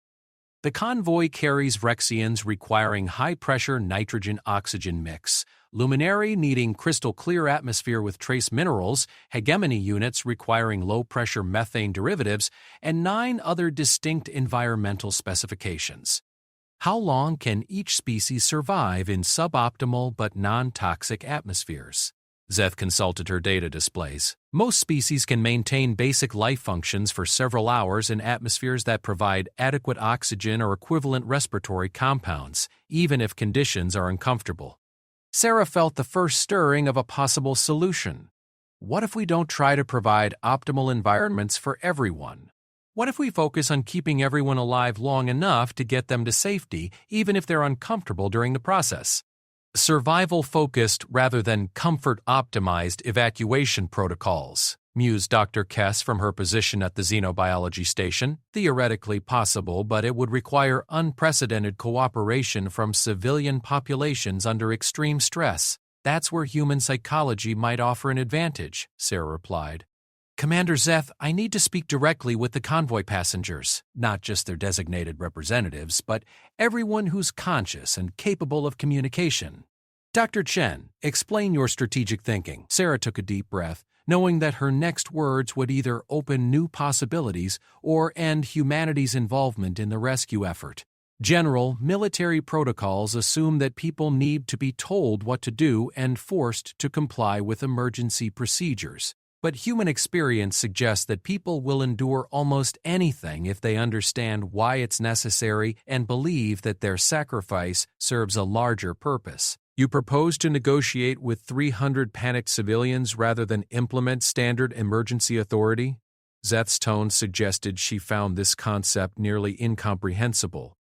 Speaker 1: The convoy carries Rexians requiring high-pressure nitrogen-oxygen mix, Luminary needing crystal-clear atmosphere with trace minerals, Hegemony units requiring low-pressure methane derivatives, and 9 other distinct environmental specifications. How long can each species survive in suboptimal but non-toxic atmospheres? Zeth consulted her data displays. Most species can maintain basic life functions for several hours in atmospheres that provide adequate oxygen or equivalent respiratory compounds, even if conditions are uncomfortable. Sarah felt the first stirring of a possible solution. What if we don't try to provide optimal environments for everyone? What if we focus on keeping everyone alive long enough to get them to safety, even if they're uncomfortable during the process? Survival-focused rather than comfort-optimized evacuation protocols, mused Dr. Kess from her position at the xenobiology station. Theoretically possible, but it would require unprecedented cooperation from civilian populations under extreme stress. That's where human psychology might offer an advantage, Sarah replied. "Commander Zeth, I need to speak directly with the convoy passengers, not just their designated representatives, but everyone who's conscious and capable of communication." "Dr. Chen, explain your strategic thinking." Sarah took a deep breath, knowing that her next words would either open new possibilities or end humanity's involvement in the rescue effort. General, military protocols assume that people need to be told what to do and forced to comply with emergency procedures. But human experience suggests that people will endure almost anything if they understand why it's necessary and believe that their sacrifice serves a larger purpose. You propose to negotiate with 300 panicked civilians rather than implement standard emergency authority? Zeth's tone suggested she found this concept nearly incomprehensible.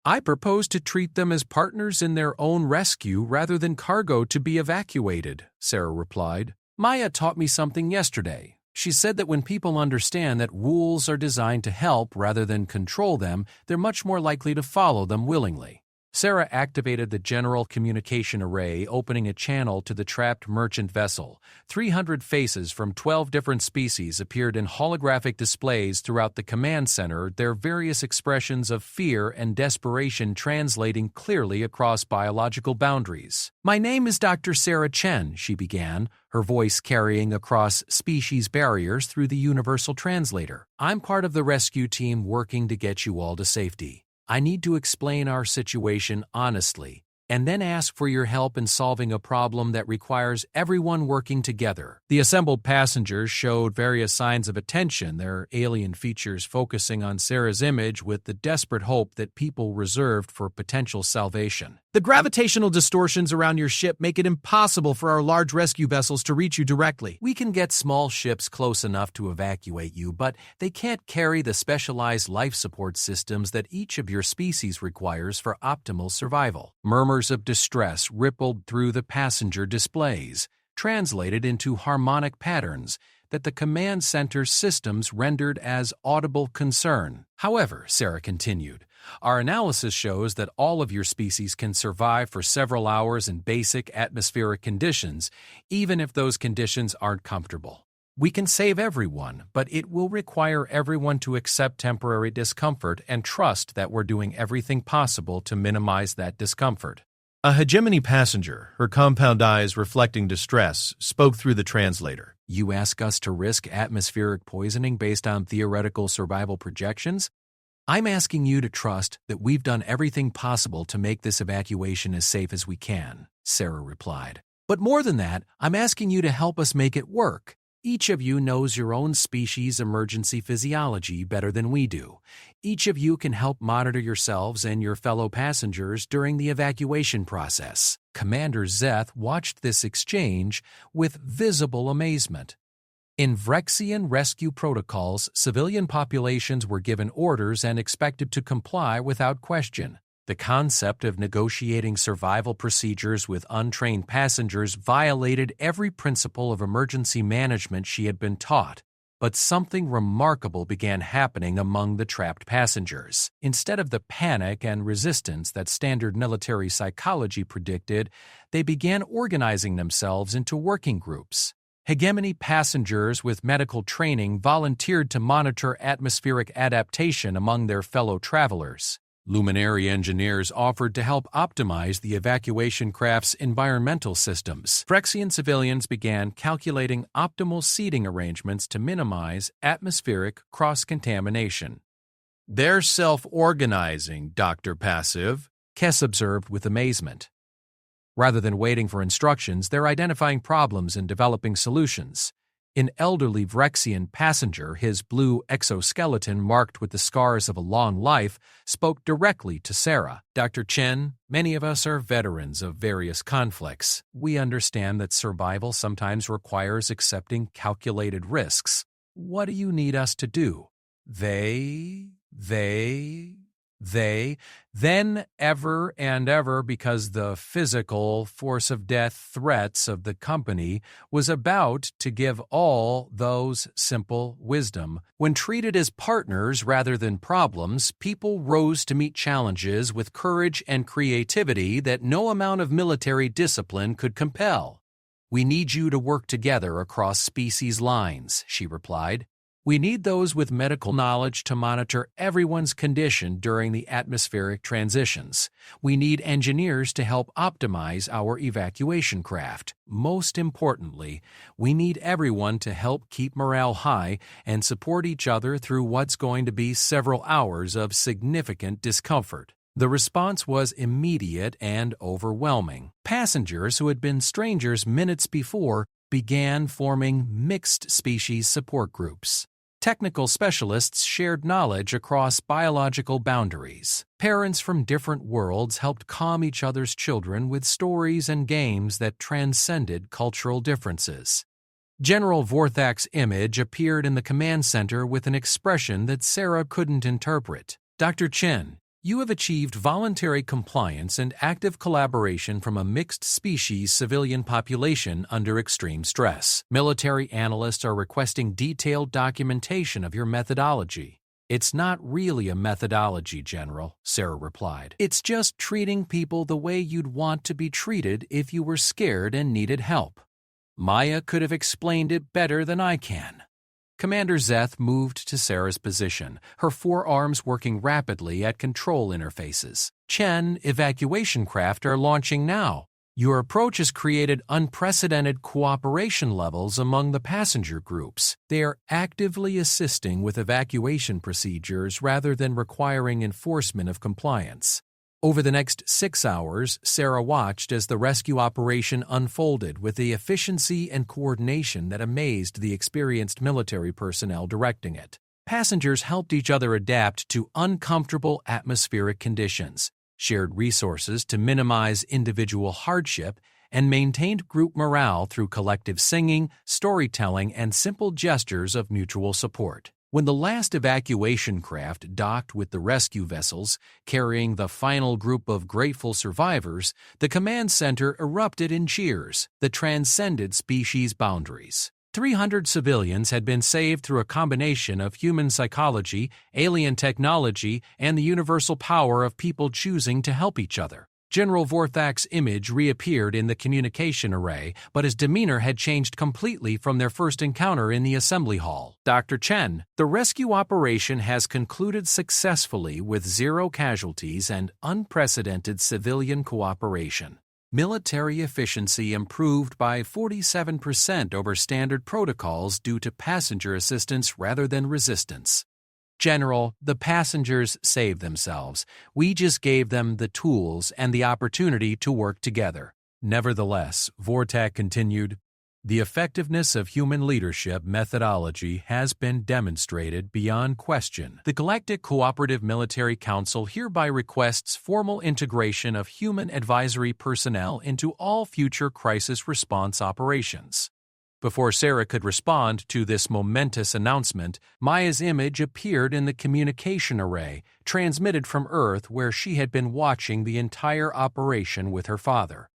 Speaker 1: I propose to treat them as partners in their own rescue rather than cargo to be evacuated, Sarah replied. Maya taught me something yesterday. She said that when people understand that rules are designed to help rather than control them, they're much more likely to follow them willingly. Sarah activated the general communication array, opening a channel to the trapped merchant vessel. 300 faces from 12 different species appeared in holographic displays throughout the command center, their various expressions of fear and desperation translating clearly across biological boundaries. My name is Dr. Sarah Chen, she began, her voice carrying across species barriers through the universal translator. I'm part of the rescue team working to get you all to safety. I need to explain our situation honestly, and then ask for your help in solving a problem that requires everyone working together. The assembled passengers showed various signs of attention, their alien features focusing on Sarah's image with the desperate hope that people reserved for potential salvation. The gravitational distortions around your ship make it impossible for our large rescue vessels to reach you directly. We can get small ships close enough to evacuate you, but they can't carry the specialized life support systems that each of your species requires for optimal survival. Murmurs of distress rippled through the passenger displays, translated into harmonic patterns that the command center's systems rendered as audible concern. However, Sarah continued, our analysis shows that all of your species can survive for several hours in basic atmospheric conditions, even if those conditions aren't comfortable. We can save everyone, but it will require everyone to accept temporary discomfort and trust that we're doing everything possible to minimize that discomfort. A hegemony passenger, her compound eyes reflecting distress, spoke through the translator. You ask us to risk atmospheric poisoning based on theoretical survival projections? I'm asking you to trust that we've done everything possible to make this evacuation as safe as we can, Sarah replied. But more than that, I'm asking you to help us make it work. Each of you knows your own species' emergency physiology better than we do. Each of you can help monitor yourselves and your fellow passengers during the evacuation process. Commander Zeth watched this exchange with visible amazement. In Vrexian rescue protocols, civilian populations were given orders and expected to comply without question. The concept of negotiating survival procedures with untrained passengers violated every principle of emergency management she had been taught. But something remarkable began happening among the trapped passengers. Instead of the panic and resistance that standard military psychology predicted, they began organizing themselves into working groups. Hegemony passengers with medical training volunteered to monitor atmospheric adaptation among their fellow travelers. Luminary engineers offered to help optimize the evacuation craft's environmental systems. Vrexian civilians began calculating optimal seating arrangements to minimize atmospheric cross-contamination. They're self-organizing, Dr. Passive, Kess observed with amazement. Rather than waiting for instructions, they're identifying problems and developing solutions. An elderly Vrexian passenger, his blue exoskeleton marked with the scars of a long life, spoke directly to Sarah. Dr. Chen, many of us are veterans of various conflicts. We understand that survival sometimes requires accepting calculated risks. What do you need us to do? They, then ever and ever, because the physical force of death threats of the company was about to give all those simple wisdom. When treated as partners rather than problems, people rose to meet challenges with courage and creativity that no amount of military discipline could compel. We need you to work together across species lines, she replied. We need those with medical knowledge to monitor everyone's condition during the atmospheric transitions. We need engineers to help optimize our evacuation craft. Most importantly, we need everyone to help keep morale high and support each other through what's going to be several hours of significant discomfort. The response was immediate and overwhelming. Passengers who had been strangers minutes before began forming mixed species support groups. Technical specialists shared knowledge across biological boundaries. Parents from different worlds helped calm each other's children with stories and games that transcended cultural differences. General Vorthak's image appeared in the command center with an expression that Sarah couldn't interpret. Dr. Chen, you have achieved voluntary compliance and active collaboration from a mixed-species civilian population under extreme stress. Military analysts are requesting detailed documentation of your methodology. It's not really a methodology, General, Sarah replied. It's just treating people the way you'd want to be treated if you were scared and needed help. Maya could have explained it better than I can. Commander Zeth moved to Sarah's position, her forearms working rapidly at control interfaces. Chen, evacuation craft are launching now. Your approach has created unprecedented cooperation levels among the passenger groups. They are actively assisting with evacuation procedures rather than requiring enforcement of compliance. Over the next 6 hours, Sarah watched as the rescue operation unfolded with the efficiency and coordination that amazed the experienced military personnel directing it. Passengers helped each other adapt to uncomfortable atmospheric conditions, shared resources to minimize individual hardship, and maintained group morale through collective singing, storytelling, and simple gestures of mutual support. When the last evacuation craft docked with the rescue vessels, carrying the final group of grateful survivors, the command center erupted in cheers that transcended species boundaries. 300 civilians had been saved through a combination of human psychology, alien technology, and the universal power of people choosing to help each other. General Vorthak's image reappeared in the communication array, but his demeanor had changed completely from their first encounter in the assembly hall. Dr. Chen, the rescue operation has concluded successfully with 0 casualties and unprecedented civilian cooperation. Military efficiency improved by 47% over standard protocols due to passenger assistance rather than resistance. General, the passengers saved themselves. We just gave them the tools and the opportunity to work together. Nevertheless, Vortak continued, the effectiveness of human leadership methodology has been demonstrated beyond question. The Galactic Cooperative Military Council hereby requests formal integration of human advisory personnel into all future crisis response operations. Before Sarah could respond to this momentous announcement, Maya's image appeared in the communication array, transmitted from Earth where she had been watching the entire operation with her father.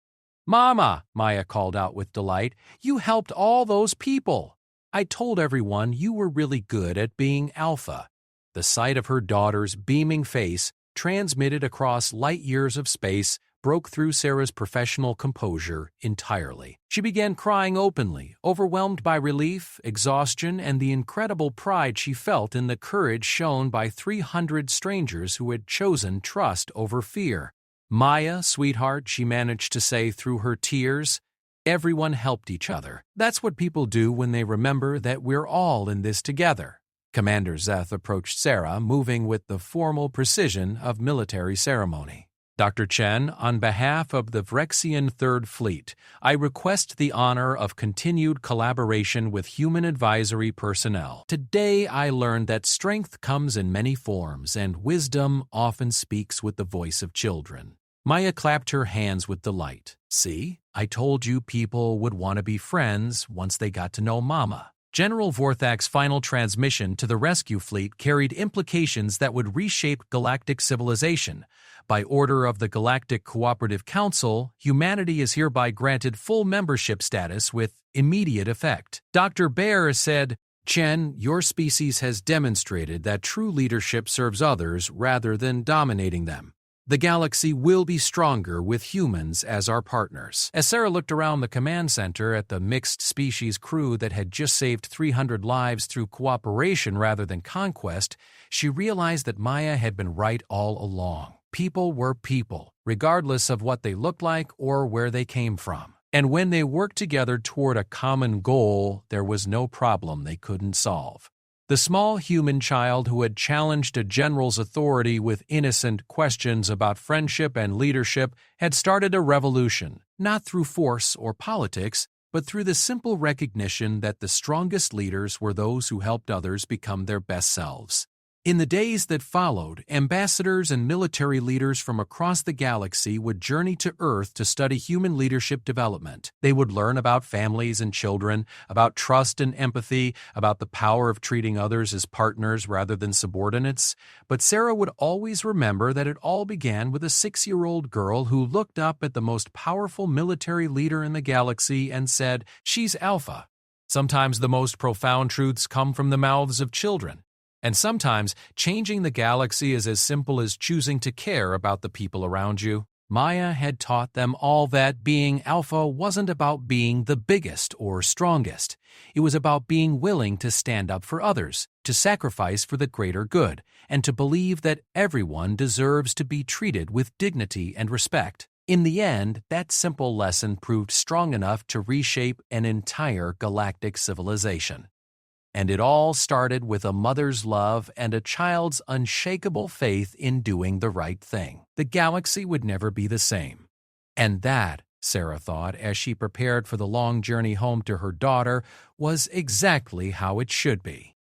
Speaker 1: "Mama," Maya called out with delight, "you helped all those people. I told everyone you were really good at being alpha." The sight of her daughter's beaming face, transmitted across light years of space, broke through Sarah's professional composure entirely. She began crying openly, overwhelmed by relief, exhaustion, and the incredible pride she felt in the courage shown by 300 strangers who had chosen trust over fear. "Maya, sweetheart," she managed to say through her tears, "everyone helped each other. That's what people do when they remember that we're all in this together." Commander Zeth approached Sarah, moving with the formal precision of military ceremony. Dr. Chen, on behalf of the Vrexian Third Fleet, I request the honor of continued collaboration with human advisory personnel. Today I learned that strength comes in many forms, and wisdom often speaks with the voice of children. Maya clapped her hands with delight. "See, I told you people would want to be friends once they got to know Mama." General Vorthak's final transmission to the rescue fleet carried implications that would reshape galactic civilization. By order of the Galactic Cooperative Council, humanity is hereby granted full membership status with immediate effect. Dr. Baer said, "Chen, your species has demonstrated that true leadership serves others rather than dominating them. The galaxy will be stronger with humans as our partners." As Sarah looked around the command center at the mixed-species crew that had just saved 300 lives through cooperation rather than conquest, she realized that Maya had been right all along. People were people, regardless of what they looked like or where they came from. And when they worked together toward a common goal, there was no problem they couldn't solve. The small human child who had challenged a general's authority with innocent questions about friendship and leadership had started a revolution, not through force or politics, but through the simple recognition that the strongest leaders were those who helped others become their best selves. In the days that followed, ambassadors and military leaders from across the galaxy would journey to Earth to study human leadership development. They would learn about families and children, about trust and empathy, about the power of treating others as partners rather than subordinates. But Sarah would always remember that it all began with a 6-year-old girl who looked up at the most powerful military leader in the galaxy and said, "She's Alpha." Sometimes the most profound truths come from the mouths of children. And sometimes, changing the galaxy is as simple as choosing to care about the people around you. Maya had taught them all that being Alpha wasn't about being the biggest or strongest. It was about being willing to stand up for others, to sacrifice for the greater good, and to believe that everyone deserves to be treated with dignity and respect. In the end, that simple lesson proved strong enough to reshape an entire galactic civilization. And it all started with a mother's love and a child's unshakable faith in doing the right thing. The galaxy would never be the same. And that, Sarah thought as she prepared for the long journey home to her daughter, was exactly how it should be.